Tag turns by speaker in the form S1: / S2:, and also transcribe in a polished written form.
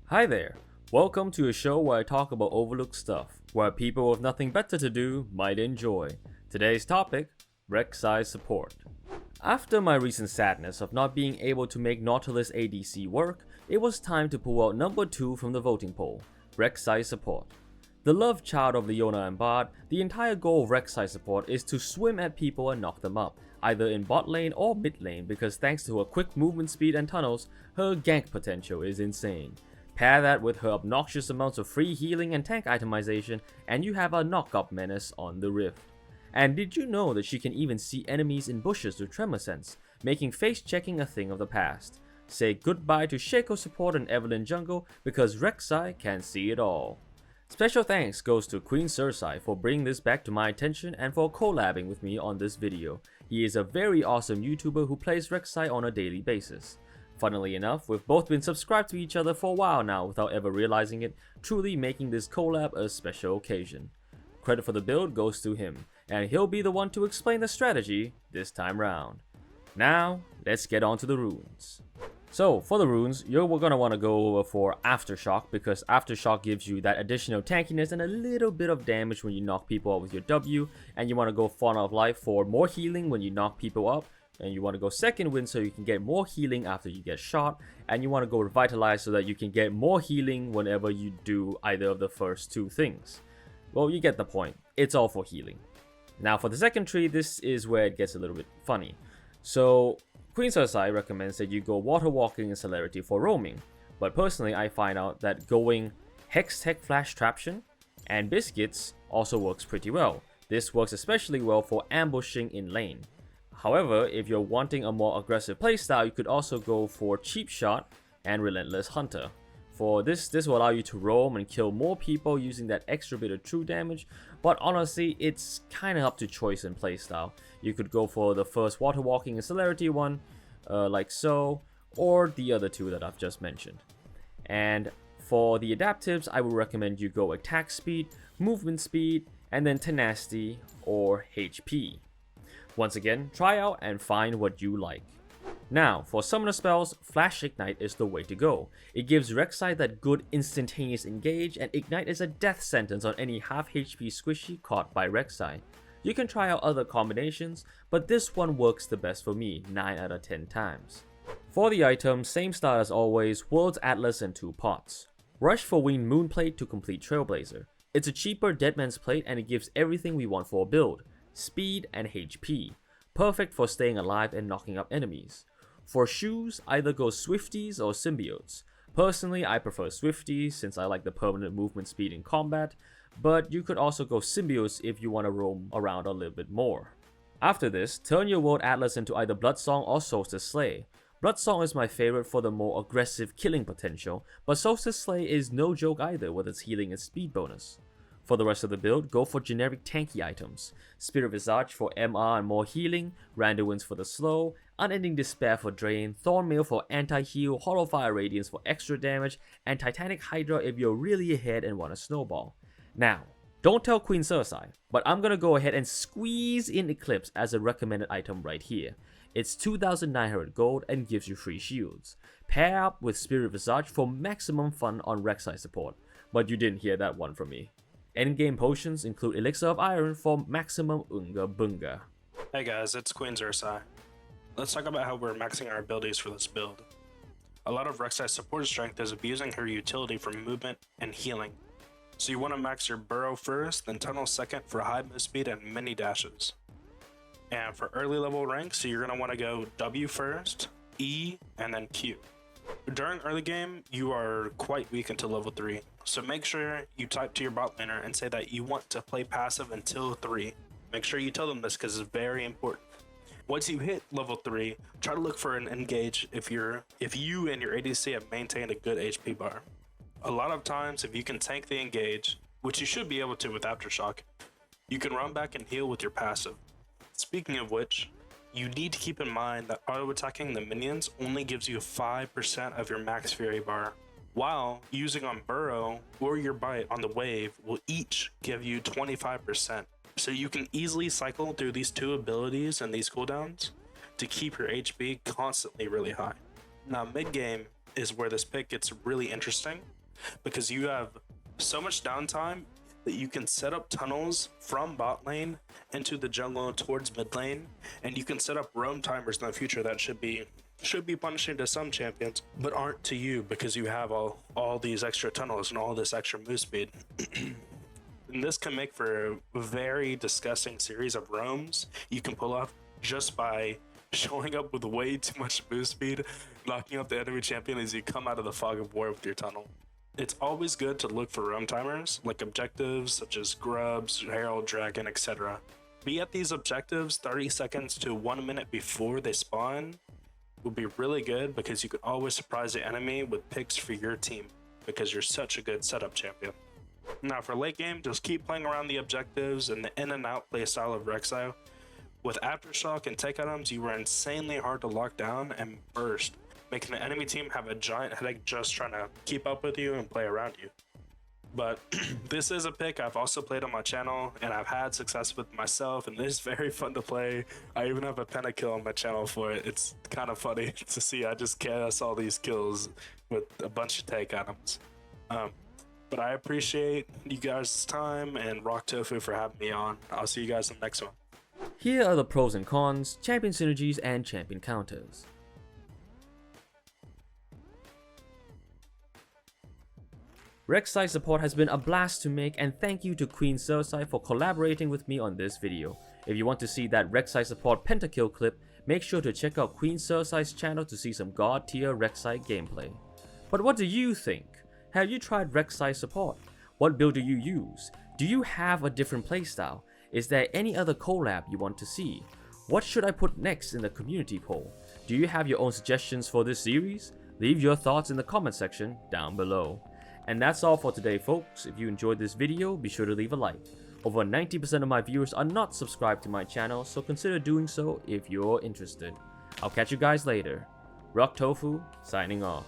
S1: Hi there. Welcome to a show where I talk about overlooked stuff, where people with nothing better to do might enjoy. Today's topic, Rek'Sai support. After my recent sadness of not being able to make Nautilus ADC work, it was time to pull out number 2 from the voting poll, Rek'Sai support. The love child of Leona and Bard, the entire goal of Rek'Sai support is to swim at people and knock them up, either in bot lane or mid lane, because thanks to her quick movement speed and tunnels, her gank potential is insane. Pair that with her obnoxious amounts of free healing and tank itemization, and you have a knock-up menace on the Rift. And did you know that she can even see enemies in bushes with tremor sense, making face checking a thing of the past? Say goodbye to Shaco support and Evelyn jungle because Rek'Sai can see it all. Special thanks goes to Queen Xer'Sai for bringing this back to my attention and for collabing with me on this video. He is a very awesome YouTuber who plays Rek'Sai on a daily basis. Funnily enough, we've both been subscribed to each other for a while now without ever realizing it, truly making this collab a special occasion. Credit for the build goes to him, and he'll be the one to explain the strategy this time round. Now, let's get on to the runes. So, for the runes, you're gonna want to go over for Aftershock because Aftershock gives you that additional tankiness and a little bit of damage when you knock people out with your W, and you want to go Fauna of Life for more healing when you knock people up, and you want to go Second Wind so you can get more healing after you get shot, and you want to go Revitalize so that you can get more healing whenever you do either of the first two things. Well, you get the point. It's all for healing. Now for the second tree, this is where it gets a little bit funny. So Queen Xer'Sai recommends that you go Water Walking and Celerity for roaming, but personally I find out that going Hex Tech Flash Traption and Biscuits also works pretty well. This works especially well for ambushing in lane. However, if you're wanting a more aggressive playstyle, you could also go for Cheap Shot and Relentless Hunter. For this will allow you to roam and kill more people using that extra bit of true damage, but honestly, it's kinda up to choice and playstyle. You could go for the first Water Walking and Celerity one, like so, or the other two that I've just mentioned. And for the adaptives, I would recommend you go Attack Speed, Movement Speed, and then Tenacity or HP. Once again, try out and find what you like. Now, for summoner spells, Flash Ignite is the way to go. It gives Rek'Sai that good instantaneous engage, and Ignite is a death sentence on any half HP squishy caught by Rek'Sai. You can try out other combinations, but this one works the best for me 9 out of 10 times. For the items, same style as always, World's Atlas and 2 pots. Rush for Winged Moonplate to complete Trailblazer. It's a cheaper Deadman's Plate and it gives everything we want for a build. Speed and HP, perfect for staying alive and knocking up enemies. For shoes, either go Swifties or Symbiotes. Personally, I prefer Swifties since I like the permanent movement speed in combat, but you could also go Symbiotes if you want to roam around a little bit more. After this, turn your World Atlas into either Bloodsong or Solstice Slay. Bloodsong is my favorite for the more aggressive killing potential, but Solstice Slay is no joke either with its healing and speed bonus. For the rest of the build, go for generic tanky items. Spirit Visage for MR and more healing, Randuin's for the slow, Unending Despair for drain, Thornmail for anti-heal, Hollow Fire Radiance for extra damage, and Titanic Hydra if you're really ahead and want a snowball. Now, don't tell Queen Xer'Sai, but I'm gonna go ahead and squeeze in Eclipse as a recommended item right here. It's 2,900 gold and gives you free shields. Pair up with Spirit Visage for maximum fun on Rek'Sai support, but you didn't hear that one from me. Endgame potions include Elixir of Iron for maximum Unga Bunga.
S2: Hey guys, it's Queen Xer'Sai. Let's talk about how we're maxing our abilities for this build. A lot of Rek'Sai's support strength is abusing her utility for movement and healing. So you want to max your burrow first, then tunnel second for high move speed and mini dashes. And for early level ranks, you're going to want to go W first, E, and then Q. During early game, you are quite weak until level 3, so make sure you type to your bot laner and say that you want to play passive until 3. Make sure you tell them this because it's very important. Once you hit level 3, try to look for an engage if you and your ADC have maintained a good HP bar. A lot of times, if you can tank the engage, which you should be able to with Aftershock, you can run back and heal with your passive. Speaking of which, you need to keep in mind that auto-attacking the minions only gives you 5% of your max fury bar, while using on Burrow or your bite on the wave will each give you 25%. So you can easily cycle through these two abilities and these cooldowns to keep your HP constantly really high. Now mid-game, is where this pick gets really interesting, because you have so much downtime that you can set up tunnels from bot lane into the jungle towards mid lane, and you can set up roam timers in the future that should be punishing to some champions, but aren't to you, because you have all these extra tunnels and all this extra move speed. And this can make for a very disgusting series of roams you can pull off just by showing up with way too much move speed, knocking out the enemy champion as you come out of the fog of war with your tunnel. It's always good to look for roam timers, like objectives such as Grubs, Herald, Dragon, etc. Be at these objectives 30 seconds to 1 minute before they spawn would be really good, because you can always surprise the enemy with picks for your team, because you're such a good setup champion. Now for late game, just keep playing around the objectives and the in and out playstyle of Rek'Sai. With Aftershock and tech items, you were insanely hard to lock down and burst, making the enemy team have a giant headache just trying to keep up with you and play around you. But this is a pick I've also played on my channel, and I've had success with myself, and it is very fun to play. I even have a pentakill on my channel for it. It's kind of funny to see. I just chaos all these kills with a bunch of take items. But I appreciate you guys' time, and Rock Tofu for having me on. I'll see you guys in the next one.
S1: Here are the pros and cons, champion synergies, and champion counters. Rek'Sai support has been a blast to make, and thank you to Queen Xer'Sai for collaborating with me on this video. If you want to see that Rek'Sai support pentakill clip, make sure to check out Queen Xer'Sai's channel to see some god tier Rek'Sai gameplay. But what do you think? Have you tried Rek'Sai support? What build do you use? Do you have a different playstyle? Is there any other collab you want to see? What should I put next in the community poll? Do you have your own suggestions for this series? Leave your thoughts in the comment section down below. And that's all for today, folks. If you enjoyed this video, be sure to leave a like. Over 90% of my viewers are not subscribed to my channel, so consider doing so if you're interested. I'll catch you guys later. Rock Tofu, signing off.